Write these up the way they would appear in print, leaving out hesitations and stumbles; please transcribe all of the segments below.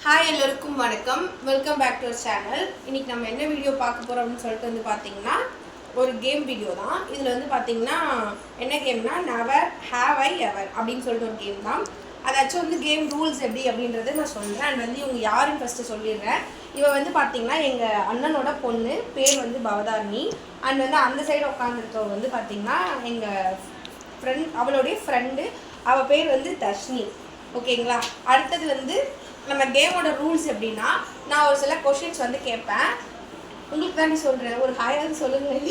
Hi எல்லோருக்கும் வணக்கம். Welcome back to our channel. இன்றைக்கி நம்ம என்ன வீடியோ பார்க்க போகிறோம் அப்படின்னு சொல்லிட்டு வந்து பார்த்திங்கன்னா ஒரு கேம் வீடியோ தான். இதில் வந்து பார்த்திங்கன்னா என்ன கேம்னா நெவர் ஹேவ் ஐ எவர் அப்படின்னு சொல்லிட்டு ஒரு கேம் தான். அதாச்சும் வந்து கேம் ரூல்ஸ் எப்படி அப்படின்றத நான் சொல்கிறேன். அண்ட் வந்து இவங்க யாருன்னு ஃபஸ்ட்டு சொல்லிடுறேன். இவள் வந்து பார்த்திங்கன்னா எங்கள் அண்ணனோட பொண்ணு, பேர் வந்து பவதாரணி. அண்ட் வந்து அந்த சைடு உட்காந்துருக்கவங்க வந்து பார்த்திங்கன்னா எங்கள் அவளுடைய ஃப்ரெண்டு, அவள் பேர் வந்து தர்ஷினி. ஓகேங்களா? அடுத்தது வந்து நம்ம கேமோட ரூல்ஸ் எப்படின்னா, நான் ஒரு சில கொஷின்ஸ் வந்து கேட்பேன். உங்களுக்கு தாண்டி சொல்கிறேன், ஒரு ஹாயாவது சொல்லுங்கள்.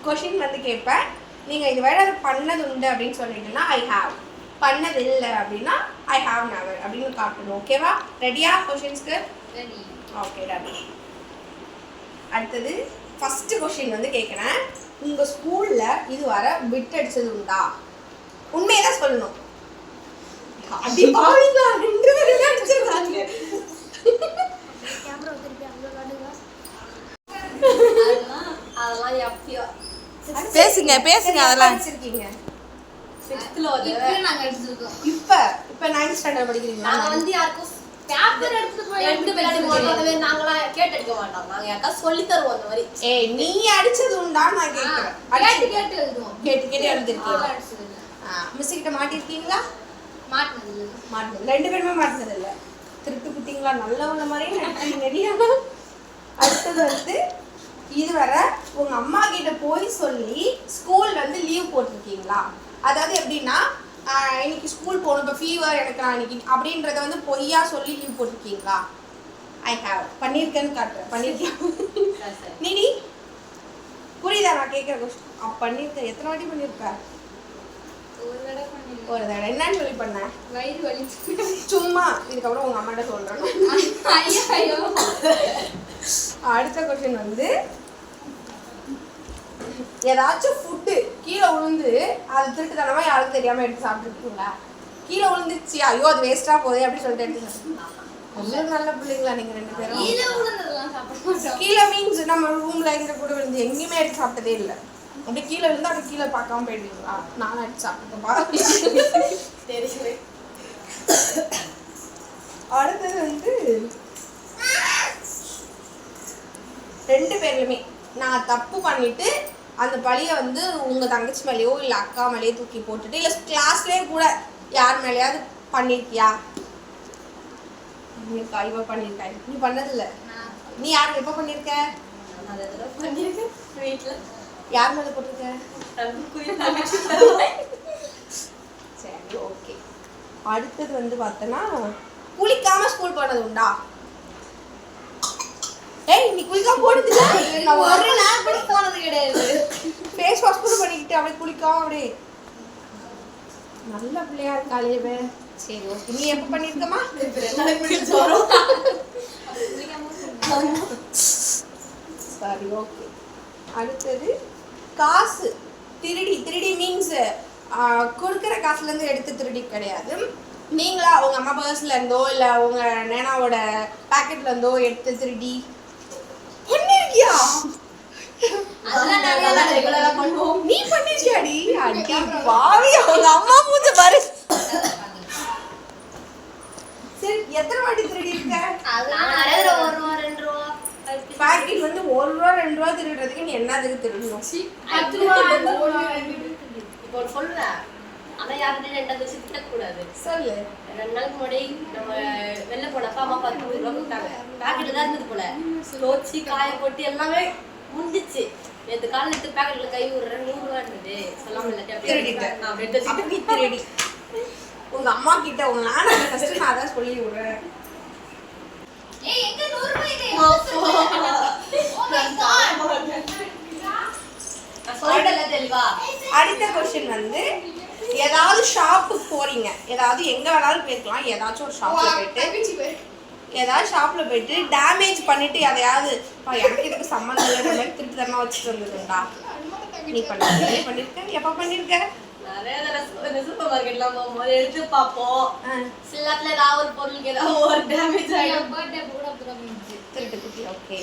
கொஷின் வந்து கேட்பேன். நீங்கள் இது வேறு பண்ணது உண்டு அப்படின்னு சொல்லிட்டுன்னா ஐ ஹாவ், பண்ணது இல்லை அப்படின்னா ஐ ஹாவ் நெவர் அப்படின்னு காட்டணும். ஓகேவா? ரெடியா கொஷின்ஸ்க்கு? ரெடி. Okay ready. அடுத்தது ஃபஸ்ட்டு கொஷின் வந்து கேட்குறேன். உங்கள் ஸ்கூலில் இது வர பிட் அடித்தது உண்டா? உண்மையை தான் சொல்லணும். அடி பாவிங்களா, ரெண்டு பேரும் அடிச்சிருக்காங்க. கேமரா திருப்பி அங்க காட்டுங்க. அதெல்லாம் எப்பயோ பேசுங்க அதெல்லாம் வச்சிருக்கீங்க. 6th ல வந்து நாங்க எடுத்துறோம். இப்ப 9th ஸ்டாண்டர்ட் படிக்கிறீங்களா? நாங்க வந்து யாருக்கும் பேப்பர் எடுத்து விளையாடி போறதவே நாங்களா கேட்டு எடுக்க மாட்டோம். நாங்க யாரா சொல்லி தருவோம் அந்த மாதிரி. ஏய், நீ அடிச்சது உண்டா நான் கேக்குறேன். கேட்டு எழுதுவோம். கேட்டு எழுதிருக்கீங்க. மிஸ் கிட்ட மாட்டிருக்கீங்களா? மாட்டினது ரெண்டு பேருமே மாட்டினது இல்லை. திருட்டு குட்டிங்களா, நல்லவங்க மாதிரியே நடிக்கிறீங்க. அடுத்தது வந்து இதுவரை உங்க அம்மா கிட்ட போய் சொல்லி ஸ்கூல் வந்து லீவ் போட்டிருக்கீங்களா? அதாவது எப்படின்னா, இன்னைக்கு ஸ்கூல் போகணும், இப்போ ஃபீவர் எனக்கு நான் இன்னைக்கு அப்படின்றத வந்து பொய்யா சொல்லி லீவ் போட்டிருக்கீங்களா? I have. பண்ணியிருக்கேன்னு காட்டுறேன். பண்ணியிருக்கேன். நீ புரியுதா நான் கேட்குற கொஸ்டின்? பண்ணியிருக்கேன். எத்தனை வாட்டி பண்ணியிருப்பேன்? ஒரு தடவை. என்னன்னு சொல்லி பண்ணேன்? வயிறு வலிச்சு. சும்மா. இதுக்கப்புறம் உங்க அம்மாட்ட சொல்றேன். அடுத்த கொஸ்டின் வந்து, ஏதாச்சும் ஃபுட்டு கீழே விழுந்து அது திருட்டுத்தனமா யாருக்கும் தெரியாம எடுத்து சாப்பிட்டுருக்கீங்களா? கீழே விழுந்துச்சு, ஐயோ அது வேஸ்டா போதே அப்படின்னு சொல்லிட்டு எடுத்து. நல்ல பிள்ளைங்களா நீங்க ரெண்டு பேரும்? கீழே மீன்ஸ் நம்ம ரூம்ல இருந்து கூட விழுந்து எங்கேயுமே எடுத்து சாப்பிட்டதே இல்லை. அப்படி கீழே இருந்தால் அப்படி கீழே பார்க்காம போயிடுவீங்களா? நானும் அடிச்சு சாப்பிட்டுப்பா. அடுத்தது வந்து ரெண்டு பேர்லுமே நான் தப்பு பண்ணிட்டு அந்த பழியை வந்து உங்க தங்கச்சி மேலேயோ இல்லை அக்கா மேலேயோ தூக்கி போட்டுட்டு, இல்லை கிளாஸ்லேயே கூட யார் மேலேயாவது பண்ணிருக்கியா? இவ பண்ணிருக்கா? நீ பண்ணதில்லை. நீ யாருக்கு எப்போ பண்ணிருக்க? வீட்டுல யார் மேலே போட்டிருக்க? சரி, ஓகே. அடுத்தது வந்து பார்த்தோன்னா, குளிக்காம ஸ்கூல் போனது உண்டா? ஏய், நீ குளிக்காம போனதில்ல? நான் ஒரு நாள் கூட போனது கிடையாது. ஃபேஸ் வாஷ் கூட பண்ணிக்கிட்டு அப்படியே குளிக்காம அப்படியே நல்ல பிள்ளையா இருக்காளே. சரி, ஓகே. நீ எப்போ பண்ணியிருக்கமா? சரி, ஓகே. அடுத்தது காசு திருடி மீன்ஸ் கொடுக்குற காசுலேருந்து எடுத்து திருடி கிடையாது. நீங்களா உங்கள் அம்மா பர்ஸ்ல இருந்தோ இல்லை உங்கள் நேனாவோட பேக்கெட்ல இருந்தோ எடுத்து திருடி பண்ணிருக்கியா? நீ பண்ணிருக்கியாடி? அடி பாவி, அவங்க அம்மா மூஞ்ச பாரு. சரி, எத்தனை வாட்டி திருடி இருக்க? பாக்கெட் வந்து 1 ரூபா 2 ரூபா திருடுறதுக்கு நீ என்னதுக்கு திருடணும்? 10 ரூபா. இப்போ சொல்றேன், ஆனா யாருமே ரெண்டாவது சித்த கூடாது. சொல்லு. 2 நாளுக்கு முன்னாடி நம்ம வெளில போனப்ப அம்மா 10 ரூபா கொடுத்தாங்க. பாக்கெட்ல தான் இருந்தது போல. தோச்சி காய போட்டு எல்லாமே முடிஞ்சிச்சு. நேற்று காலையில் எடுத்து பாக்கெட்ல கை விடுறேன், 100 ரூபா இருந்தது. சொல்லாம திருடிட்டேன். திருடி உங்க அம்மா கிட்ட உங்க நானும் ஃபர்ஸ்ட் நான் அதான் சொல்லி விடுறேன். அடுத்த கொஸ்டின் வந்து, ஏதாவது ஷாப்புக்கு போறீங்க, ஏதாவது எங்க வேணாலும் போயிருக்கலாம், ஏதாச்சும் ஒரு ஷாப்ல போயிட்டு டேமேஜ் பண்ணிட்டு எதையாவது எனக்கு இதுக்கு சம்மந்தம் இல்லை மாதிரி திருப்பி தரமா வச்சுட்டு வந்ததுண்டா? நீ பண்ணிருக்க? எப்ப பண்ணிருக்க? சூப்பர் மார்க்கெட்லாம் போகும்போது எடுத்து பார்ப்போம். சில நேரத்துல ஏதாவது ஒரு பொருளுக்கு ஏதாவது ஒரு டேமேஜ் ஆயிடும். திருட்டு குட்டி. ஓகே,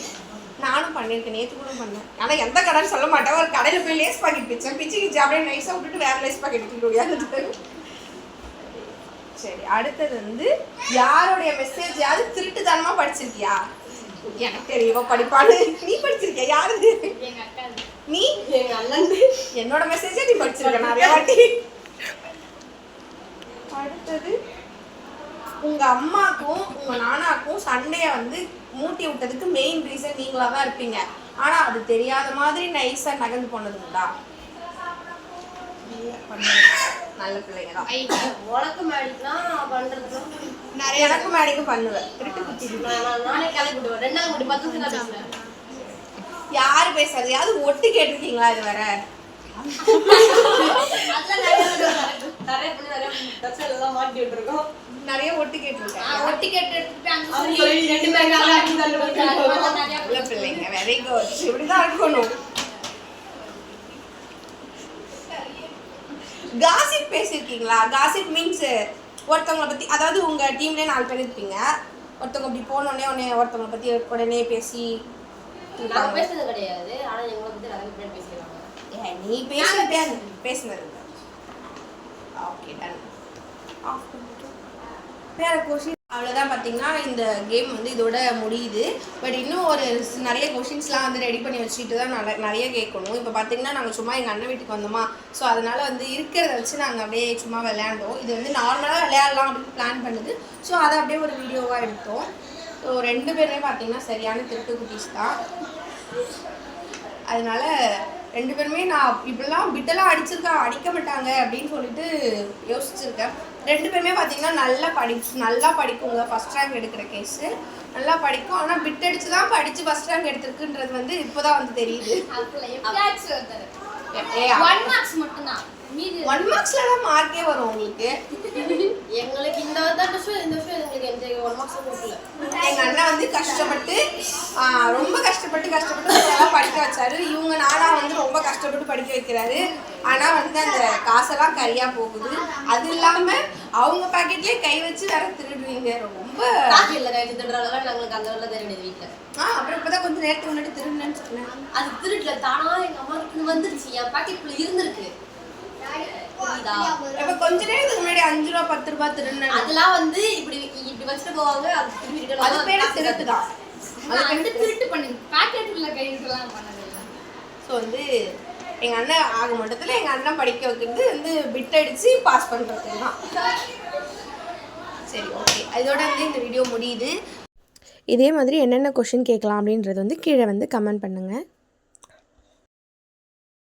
நானும் பண்ணியிருக்கேன். நேற்று கூட பண்ணேன். ஆனால் எந்த கடைன்னு சொல்ல மாட்டேன். ஒரு கடையில் போய் லேஸ் பாக்கெட் பிச்சு அப்படியே நைஸாக விட்டுட்டு வேற லேஸ் பாக்கெட் எடுத்துட்டு முடியாது. சரி, அடுத்தது வந்து யாருடைய மெசேஜாவது திருட்டுத்தனமா படிச்சிருக்கியா? எனக்கு தெரியும் படிப்பான்னு. நீ படிச்சிருக்கியா? யாரு? எங்க அக்கா. நீ? எங்க அண்ணன். என்னோட மெசேஜே நீ படிச்சிருக்க நிறைய வாட்டி. அடுத்தது உங்க அம்மாக்கும் உங்க நானாக்கும் சண்டைய வந்து மூட்டி விட்டதுக்கு மெயின் ரீசன் நீங்களா தான் இருப்பீங்க. ஆனா அது தெரியாத மாதிரி நைஸா நகர்ந்து போனது உண்டா? நல்ல பிள்ளைங்க தான். உனக்கு மேடிக்கலாம் பண்றதுலாம் நிறைய எனக்கு மேடிக்கு பண்ணுவேன். திருட்டு குத்தி நானே கிளம்பிடுவேன். 2ஆம் குடி 10 நிமிஷம் தான் பேசுவேன். யாரு பேசுறது? யாவது ஒட்டு கேட்டிருக்கீங்களா இது வர? நிறைய ஒட்டு கேட்டிருக்கேன். ஒட்டி கேட்டு எடுத்துட்டு போய் அங்க அவங்க சொல்லி ரெண்டு பேரும் நல்ல பிள்ளைங்க. Very good. இப்படிதான் இருக்கணும். காசிப் பேசியிருக்கீங்களா? காசிப் மீன்ஸ் ஒருத்தவங்களை பத்தி, அதாவது உங்க டீம்லயே 4 பேர் இருப்பீங்க. ஒருத்தவங்க இப்படி போனோடனே ஒருத்தவங்களை பத்தி உடனே பேசி. நான் பேசுறது கிடையாது. ஆனா எங்களை பத்தி நிறைய பேர் பேசிக்கிறாங்க. நீ பேசுனது. Okay done. வேற கொஸ்டின் அவ்வளோதான். பார்த்தீங்கன்னா இந்த கேம் வந்து இதோட முடியுது. பட் இன்னும் ஒரு நிறைய கொஷின்ஸ்லாம் வந்து ரெடி பண்ணி வச்சுட்டு தான் நிறைய கேட்கணும். இப்போ பார்த்தீங்கன்னா நாங்கள் சும்மா எங்கள் அண்ணன் வீட்டுக்கு வந்தோமா, ஸோ அதனால் வந்து இருக்கிறத வச்சு நாங்கள் அப்படியே சும்மா விளையாண்டோம். இது வந்து நார்மலாக விளையாடலாம் அப்படின்னு பிளான் பண்ணுது. ஸோ அதை அப்படியே ஒரு வீடியோவாக எடுத்தோம். ஸோ 2 பேருமே பார்த்தீங்கன்னா சரியான திருட்டு குட்டீஸ் தான். அதனால 2 பேருமே நான் இப்படிலாம் பிட்டெல்லாம் அடிக்க மாட்டாங்க அப்படின்னு சொல்லிட்டு யோசிச்சிருக்கேன். 2 பேருமே பார்த்தீங்கன்னா நல்லா படிக்குங்க. ஃபர்ஸ்ட் ரேங்க் எடுக்கிற கேஸு நல்லா படிக்கும். ஆனால் பிட் அடிச்சு தான் படித்து ஃபர்ஸ்ட் ரேங்க் எடுத்திருக்குன்றது வந்து இப்போதான் வந்து தெரியுது. 1 மார்க்ஸ் மட்டும்தான். 1 மார்க்ஸ்ல தான் மார்க்கே வரும் உங்களுக்கு. எங்களுக்கு இந்த வருஷம் எங்களுக்கு எந்த 1 மார்க்ஸ் போடல. எங்க அண்ணா வந்து கஷ்டப்பட்டு ரொம்ப கஷ்டப்பட்டு எல்லாம் படிக்க வச்சாரு. இவங்க நானா வந்து ரொம்ப கஷ்டப்பட்டு படிக்க வைக்கிறாரு. ஆனா வந்து அந்த காசெல்லாம் கரியா போகுது. அது இல்லாம அவங்க பாக்கெட்லயே கை வச்சு வேற திருடுவீங்க. ரொம்ப பாக்கெட்ல கை வச்சு திருடுற அளவுக்கு நாங்களுக்கு அந்த வரல தெரியாது வீட்டுல. அப்புறம் இப்பதான் கொஞ்சம் நேரத்துக்கு முன்னாடி திருடுனேன்னு சொன்னேன். அது திருட்டுல தானா எங்க அம்மாவுக்கு வந்துருச்சு. என் பாக்கெட்குள்ள இருந்திருக்கு. இப்ப கொஞ்ச நேரத்துக்கு முன்னாடி 5 ரூபா 10 ரூபாய் திருடுனேன். அதெல்லாம் வந்து இப்படி வச்சுட்டு போவாங்க. அது பேரு திருட்டு தான். அது வந்து திருட்டு பண்ணுங்க. பாக்கெட்ல கை இதெல்லாம் பண்ணது இல்ல. ஸோ வந்து எங்க அண்ணன் ஆக மட்டத்துல எங்க அண்ணன் படிக்க வைக்கிறது வந்து பிட் அடிச்சு பாஸ் பண்றது தான். சரி, ஓகே. இதோட வந்து இந்த வீடியோ முடியுது. இதே மாதிரி என்னென்ன கொஷின் கேட்கலாம் அப்படின்றது வந்து கீழே வந்து கமெண்ட் பண்ணுங்கள்.